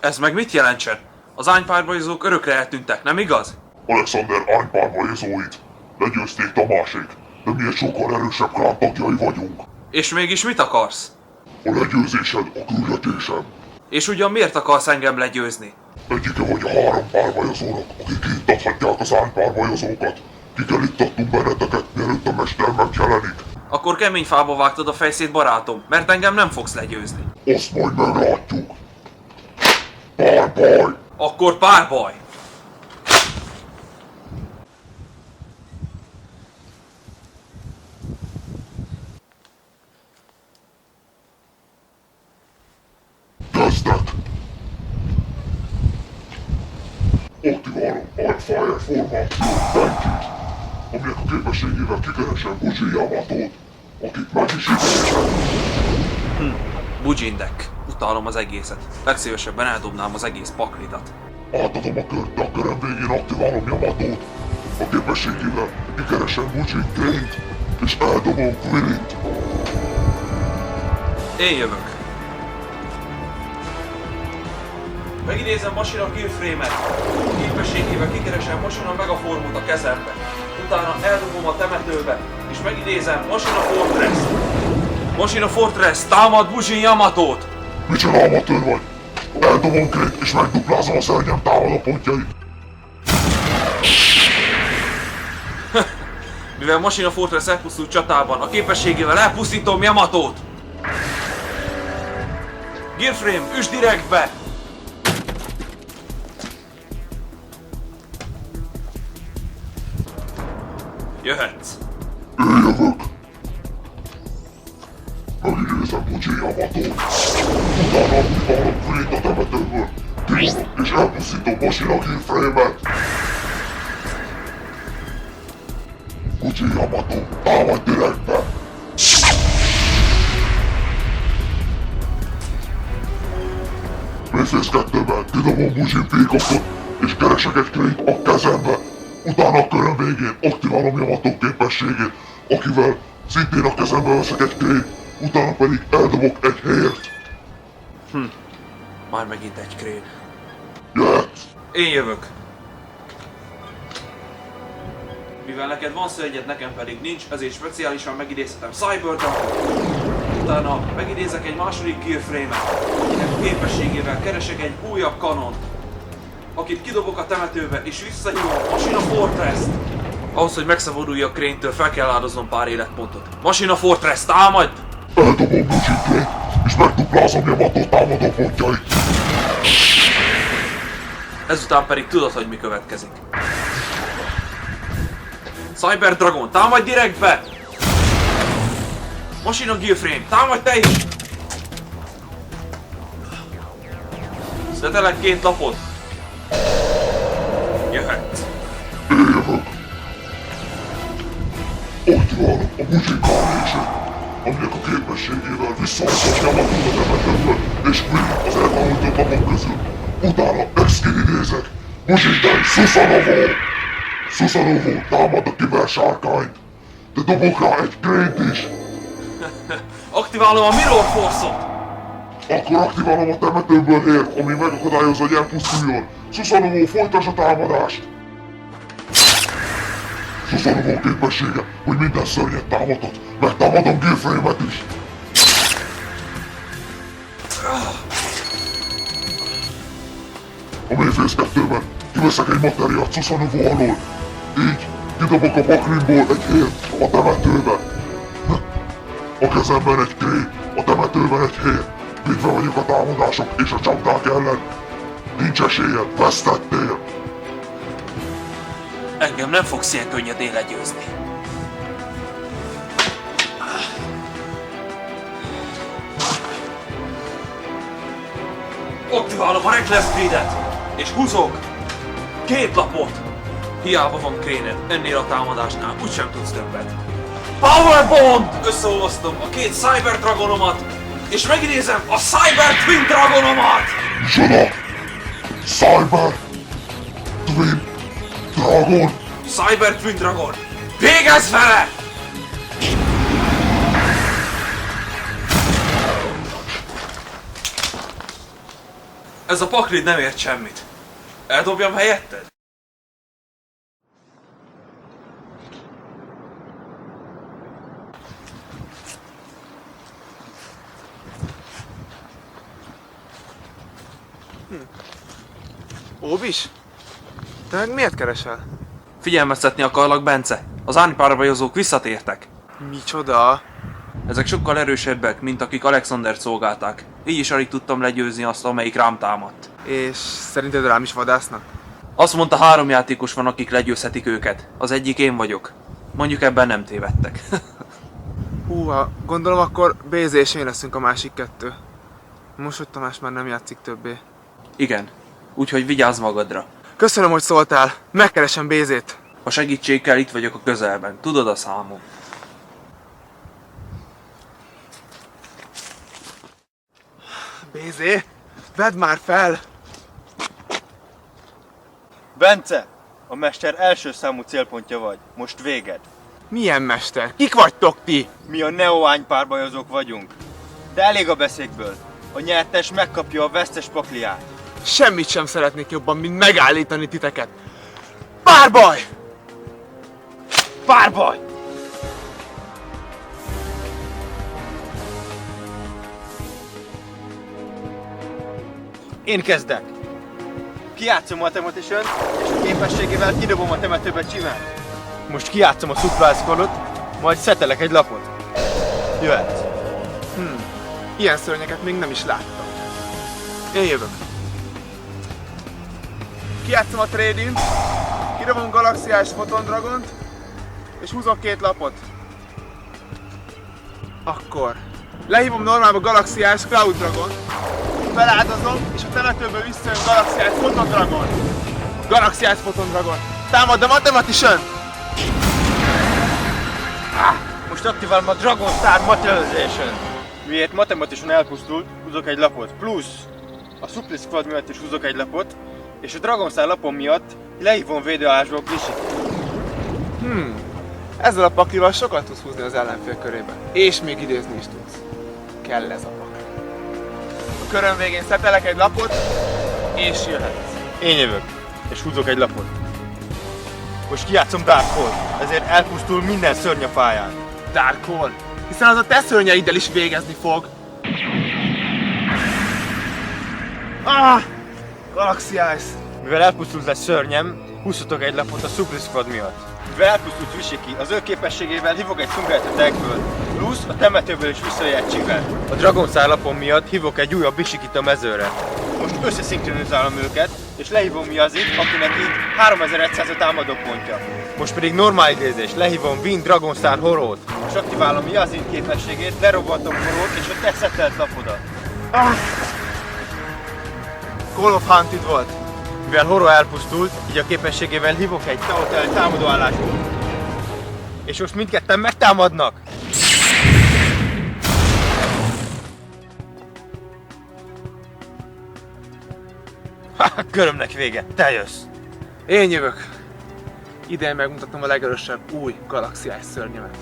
Ez meg mit jelentsen? Az ánypárbajozók örökre eltűntek, nem igaz? Alexander ánypárbajozóit legyőzték Tamásék, de mi egy sokkal erősebb klán tagjai vagyunk. És mégis mit akarsz? A legyőzésed a küldetésem. És ugyan miért akarsz engem legyőzni? Egyike vagy a 3 párbajozónak, akik kiiktathatják az ánypárbajozókat. Kikelittattunk benneteket, mielőtt a mester megjelenik. Akkor kemény fába vágtad a fejszét, barátom, mert engem nem fogsz legyőzni. Azt majd meglátjuk. Párbaj! Akkor párbaj! Kezdet! Aktiválom Ányfire formáció Benkit, aminek a képességével kikeresem Buji Yamatót, akit meg is ismerek. Bujindek. Utálom az egészet. Legszívesebben eldobnám az egész paklidat. Átadom a kört, de a köröm végén aktiválom Yamatót. A képességével kikeresem Buji Crane-t, és eldobom Quillit. Én jövök. Megidézem Machina Killframe-et. A képességével kikeresem Machina Megaformot a kezembe. Utána eldobom a temetőbe, és megidézem Machina Fortress-t. Machina Fortress, támad Bujin Yamatót! Micsoda amatőr vagy? Eldobom Crane-t, és megduplázom a szörnyem támadó pontjait. Mivel Machina Fortress elpusztult csatában, a képességével elpusztítom Yamatót! Gearframe, üsd direktbe! Jöhetsz! Én jövök! Megidézem Buji Yamatót. Utána aktiválom Quillit a temetőből. Kivonok és elpusztítom Machina Killframe-et. Buji Yamató, támadj direktbe! Mészész 2-ben kidobom Bujin Peacockot, és keresek egy Crane-t a kezembe. Utána a köröm végén aktiválom Yamato képességét, akivel szintén a kezembe veszek egy Crane-t, utána pedig eldobok egy hért. Már megint egy Crane. Jöhetsz! Én jövök. Mivel neked van szörnyed, nekem pedig nincs, ezért speciálisan megidézhetem Cybertruckot. Utána megidézek egy második Killframe-et, akinek a képességével keresek egy újabb kanont, akit kidobok a temetőbe és visszahívom a Machina Fortress-t. Ahhoz, hogy megszabaduljak Crane-től, fel kell áldoznom pár életpontot. Machina Fortress, támadj! Eldobom Bujin Crane-t, és megduplázom Yamato támadó pontjait. Ezután pedig tudod, hogy mi következik. Cyber Dragon, támadj direktbe! Machina Gearframe, támadj te is! Szvetelek 2 lapot. Jöhetsz. Én jövök! Aktiválom a Bujin Carnage-et, aminek a képességével visszahozom Yamatót a temetőből, és Quillit az eltávolított lapok közül. Utána exkididézek Bujin Dai Susanoo! Susanoo támad a kibersárkányt, de dobok rá egy Crane-t is. Aktiválom a Mirror Force-ot! Akkor aktiválom a temetőből hért, ami megakadályozza, hogy elpusztuljon. Susanoo, folytasd a támadást! Susanoo képessége, hogy minden szörnyet támadhat. Megtámadom Gearframe-et is. A Mélyfész 2-ben kiveszek egy materiát Susanoo alól. Így kidobok a bakrimból egy hért a temetőbe. A kezemben egy Crane, a temetőben egy hér. Védve vagyok a támadások és a csapdák ellen. Nincs esélyed, vesztettél. Engem nem fogsz ilyen könnyedén legyőzni. Aktiválom a Reckless Speed-et, és húzok 2 lapot. Hiába van Crane-ed, ennél a támadásnál úgysem tudsz többet. Powerbomb! Összeolvasztom a 2 Cyber Dragonomat, és megidézem a Cyber Twin Dragonomat! Micsoda? Cyber Twin Dragon? Cyber Twin Dragon! Végezz vele! Ez a paklid nem ért semmit. Eldobjam helyetted? Óbis? Te meg miért keresel? Figyelmeztetni akarlak, Bence. Az árnypárbajozók visszatértek. Micsoda? Ezek sokkal erősebbek, mint akik Alexandert szolgálták. Így is alig tudtam legyőzni azt, amelyik rám támadt. És szerinted rám is vadásznak? Azt mondta, 3 játékos van, akik legyőzhetik őket. Az egyik én vagyok. Mondjuk ebben nem tévedtek. Húha, gondolom akkor BZ és én leszünk a másik 2. Most, hogy Tamás már nem játszik többé. Igen. Úgyhogy vigyázz magadra. Köszönöm, hogy szóltál. Megkeresem BZ-t. A segítségkel itt vagyok a közelben. Tudod a számom. BZ, vedd már fel! Bence! A mester első számú célpontja vagy. Most véged. Milyen mester? Kik vagytok ti? Mi a neoány párbajozók vagyunk. De elég a beszékből. A nyertes megkapja a vesztes pakliát. Semmit sem szeretnék jobban, mint megállítani titeket. Párbaj! Párbaj! Én kezdek. Kijátszom a Mathematician, és a képességével kidobom a temetőbe Csimát. Most kijátszom a Surprise Call-ot, majd szetelek egy lapot. Jöhetsz. Ilyen szörnyeket még nem is láttam. Én jövök. Kijátszom a Trade-in, kidobom galaxiás Photon Dragont, és húzok 2 lapot. Akkor lehívom normálba galaxiás Cloud Dragon, feláldozom, és a temetőből visszajön galaxiás Photon Dragon. Galaxiás Photon Dragon. Támad a Mathematician! Most aktiválom a Dragon Star Materialization. Miért Mathematician elpusztult, húzok egy lapot. Plusz a Supplice Squad miatt is húzok egy lapot, és a Dragon Star lapon miatt lehívom védőállásból Blissey. Ezzel a paklival sokat tudsz húzni az ellenfél körébe. És még idézni is tudsz. Kell ez a pakli. A köröm végén szetelek egy lapot, és jöhetsz. Én jövök, és húzok egy lapot. Most kijátszom Dark Hole, ezért elpusztul minden szörny a pályán. Dark Hole, hiszen az a te szörnyeiddel is végezni fog. Galaxy Ice! Mivel elpusztult egy szörnyem, húzhatok egy lapot a Supplice Squad miatt. Mivel elpusztult Visiki, az ő képességével hívok egy Sunget Attackből, plusz a temetőből is visszajöhet Csivel. A Dragon Star lapon miatt hívok egy újabb Visikit a mezőre. Most összeszinkronizálom őket, és lehívom Yazit, akinek így 3100 a támadó pontja. Most pedig normál idézés, lehívom Wind Dragon Star Horror-t, és aktiválom Yazin képességét, lerobbantom Horror-t és a te szetelt lapodat. Call of Hunted volt. Mivel Horror elpusztult, így a képességével hívok egy Taotel támadó állásból. És most mindketten megtámadnak! Körömnek vége, te jössz! Én jövök. Idén megmutatom a legerősebb új galaxiás szörnyemet.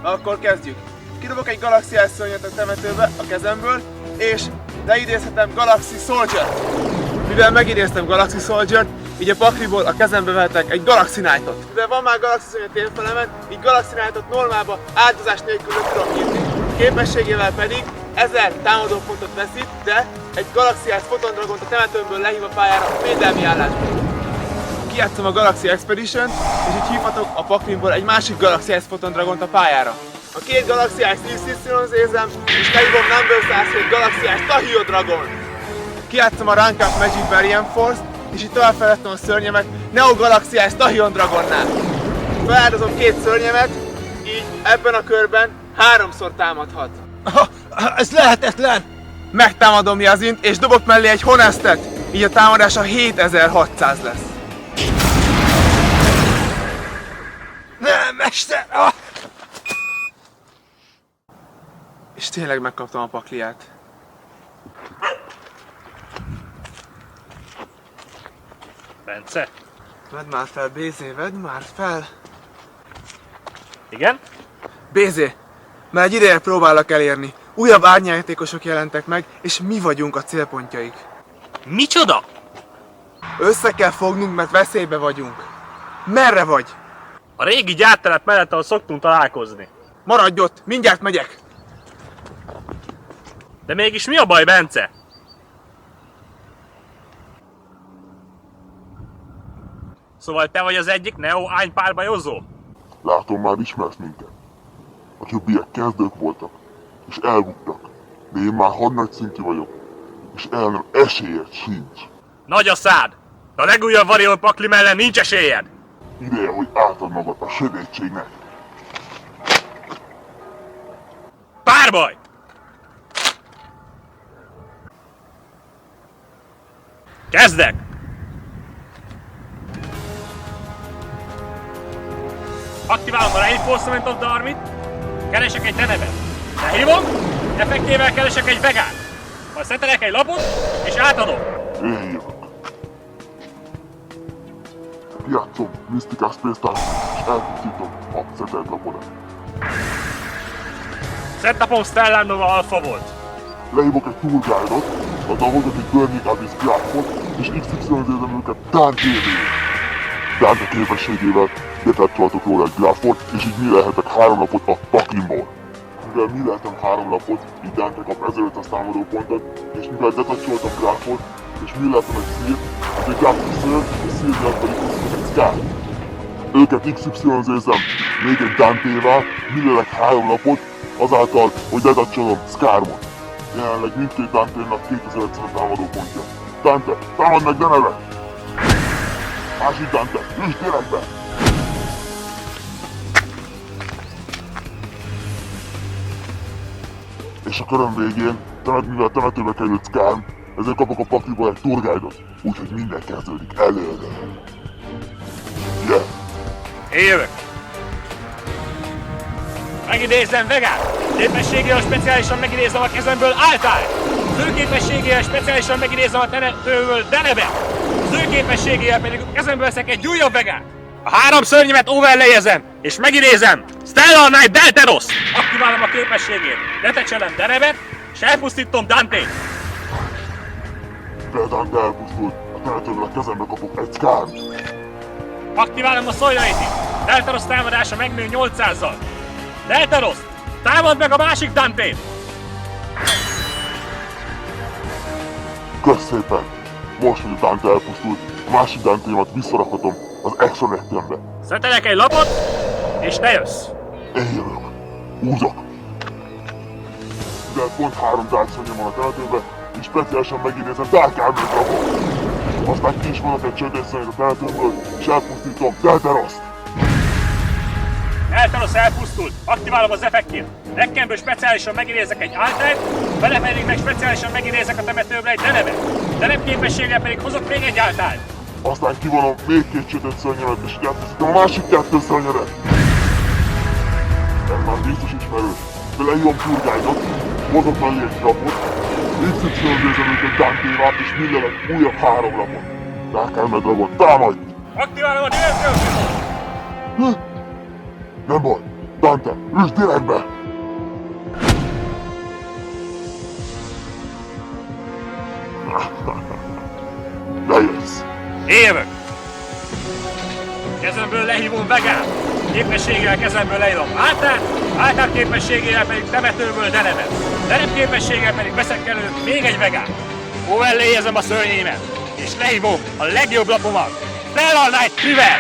Akkor kezdjük. Kidobok egy galaxiás szörnyet a temetőbe a kezemből, és leidézhetem Galaxy Soldier-t. Mivel megidéztem Galaxy Soldier-t, így a pakliból a kezembe vehetek egy Galaxy Knight-ot. Mivel van már Galaxy Szörny a térfelemen, így Galaxy Knight-ot normálba áldozás nélkül tudom hívni. Képességével pedig 1000 támadópontot veszít, de egy galaxiás Photon Dragont a temetőmből lehív a pályára a védelmi állásból. Kijátszom a Galaxy Expedition, és így hívhatok a paklimból egy másik galaxiás Photon Dragont a pályára. A 2 galaxiás Steel érzem, és lehívom Number 107 galaxiás Tahio Dragon. Kijátszom a Rank Up Magic Variant Force, és így továbbfejlesztem a szörnyemet Neo Galaxiás Tahion Dragonnál. Feláldozom 2 szörnyemet, így ebben a körben 3-szor támadhat. Ez lehetetlen! Megtámadom Yazint, és dobok mellé egy Honestet, így a támadása 7600 lesz. Nem, mester! És tényleg megkaptam a pakliát. Bence? Vedd már fel, BZ, vedd már fel! Igen? BZ, már egy ideje próbálok elérni. Újabb árnyjátékosok jelentek meg, és mi vagyunk a célpontjaik. Micsoda? Össze kell fognunk, mert veszélybe vagyunk. Merre vagy? A régi gyártelep mellett, ahol szoktunk találkozni. Maradj ott, mindjárt megyek. De mégis mi a baj, Bence? Szóval te vagy az egyik Neo ánypárbajozó? Látom, már ismersz minket. A többiek kezdők voltak, és elbuktak. De én már hadnagy szintű vagyok, és ellenem esélyed sincs. Nagy a szád! De a legújabb Varion pakli mellett nincs esélyed! Ideje, hogy átad magad a sötétségnek. Párbaj! Kezdek! Aktiválom a Reinforcement of the Army-t, keresek egy denevet. Lehívom, effektével keresek egy vegát. Majd szetelek egy lapot, és átadom. Én jövök. Játszom Mystica Space Time, és elpusztítom a szetelt lapodat. Setupom Stellar Nova Alpha volt. Lehívok egy tour guide-ot, azzal hozok egy Burning Abyss Craftot, és XY-zézem őket Dante-nél. Dante képességével betárcsolhatok róla egy grafot, és így mi lehetek 3 lapot a paklimból. Mivel mi lehetem 3 lapot, így Dante kap 1500 támadópontot, és mivel detacsoltam grafot, és mi lehetem egy szírt, az egy graf szőr, és szírnyel pedig hozhatok egy skát. Őket XY-zézem még egy Dante-vel, mi lelek 3 lapot, azáltal, hogy detacsolom Skarmot. Jelenleg mindkét Dante-nak 2500 támadópontja. Dante, támad meg, de neve! Másik Dante, üsd direktbe! És a köröm végén, mivel temetőbe került Skarm, ezért kapok a pakliból egy tourguide-ot, úgyhogy minden kezdődik előre. Yeah! Én jövök. Megidézzem Vegát! Képességével speciálisan megidézzem a kezemből Altárt! Az ő képességével speciálisan megidézzem a temetőből Denebet! Az ő képességével pedig a kezemből veszek egy újabb Vegát! A 3 szörnyemet overlayezem, és megidézem Stellar Knight Delteros! Aktiválom a képességét, letecselem Denebet, és elpusztítom Dante-t! Mivel Dante elpusztult, a temetőből a kezembe kapok egy Skarmt. Aktiválom a Solarity-t! Deltaros támadása megnő 800-zal! Deltaros! Támad meg a másik Dante-t! Kösz szépen! Most, hogy a Dante elpusztult, a másik Dante-mat visszarakhatom az Exonectembe. Szetelek egy lapot, és te jössz! Én jövök. Húzok! Mivel pont 3 dárcszörnyem van a temetőbe, és speciálisan megidézem Dark Armor rabot. Aztán ki is vonok egy csődészszerűt a temetőből, és elpusztítom Delterost. Deltaros elpusztult, aktiválom az effektét. Nekkemből speciálisan megidézek egy Altert, vele pedig meg speciálisan megidézek a temetőből egy Denevet. Deneb képességgel pedig hozok még egy Altert. Aztán kivonom még 2 sötét szörnyemet, és így átpusztítom a másik 2 szörnyemet. Ez már biztos ismerős. De lehívom Turgányt, hozok mellé egy lapot, XY-zézem őket Dante-val, és mindenek újabb 3 lapot. Dark Armor rabot, támadj! Aktiválom a Deltaros! Nem baj, Dante, üsd direktbe! Lejössz! Én jövök! Kezemből lehívom Vegát! Képességével kezemből lehívom Altert képességével pedig temetőből Denevet. Deneb képességével pedig veszek elő még egy Vegát. Overlayezem a szörnyémet, és lehívom a legjobb lapomat, Stellar Knight River!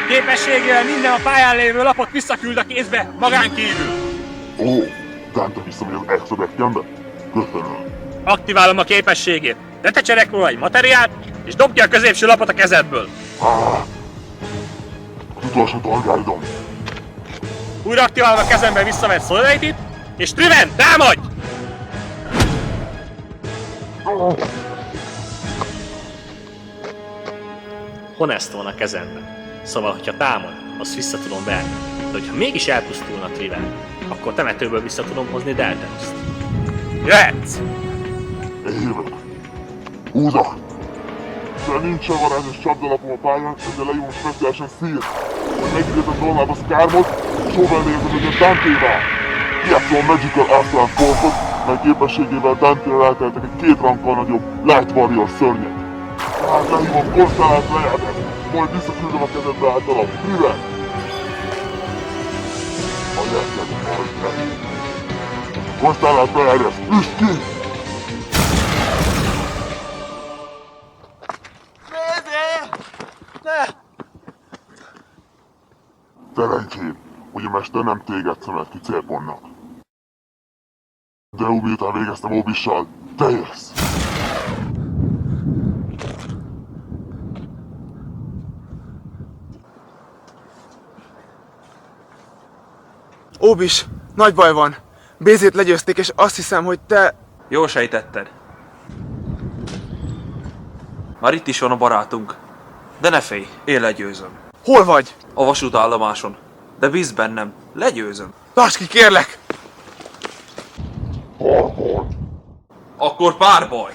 Képességével minden a pályán lévő lapot visszaküld a kézbe magán kívül. Ó, Dante visszamegy az Exodectembe? Köszönöm. Aktiválom a képességét, letecserek róla egy materiált, és dob ki a középső lapot a kezedből. Az utolsó Dark-Guide-om. Újra aktiválom a kezembe visszavett Solarity-t, és Triven, támadj! Honest van a kezemben. Szóval, hogyha támad, azt vissza tudom verni. De hogyha mégis elpusztulna Triven, akkor temetőből vissza tudom hozni Deltarost. Jöhetsz! Én jövök. Húzok! De nincsen varázsos csapdalapom a pályán, ezzel lehívom speciálisan szírt. Majd megidézem Dolnába Skarmot, és overlayezem őket Dante-val. Kijátszom a Magical Astral Force-ot, mely képességével Dante-vel elteltek egy 2 rankkal nagyobb Light Warrior szörnyet. Tehát lehívom Konstellát Pleiades, majd visszaküldöm a kezedbe általam. Mivel? A legjobb majd meg. Konstellát Pleiades, üsd ki! Szerencsém, hogy a mester nem téged szemelt ki célpontnak. De miután végeztem Obissal, te jössz! Óbis, nagy baj van. Bézét legyőzték, és azt hiszem, hogy te... Jól sejtetted. Már itt is van a barátunk. De ne félj, én legyőzöm. Hol vagy? A vasútállomáson. De bízz bennem, legyőzöm. Tarts ki, kérlek! Harbor! Akkor párbaj!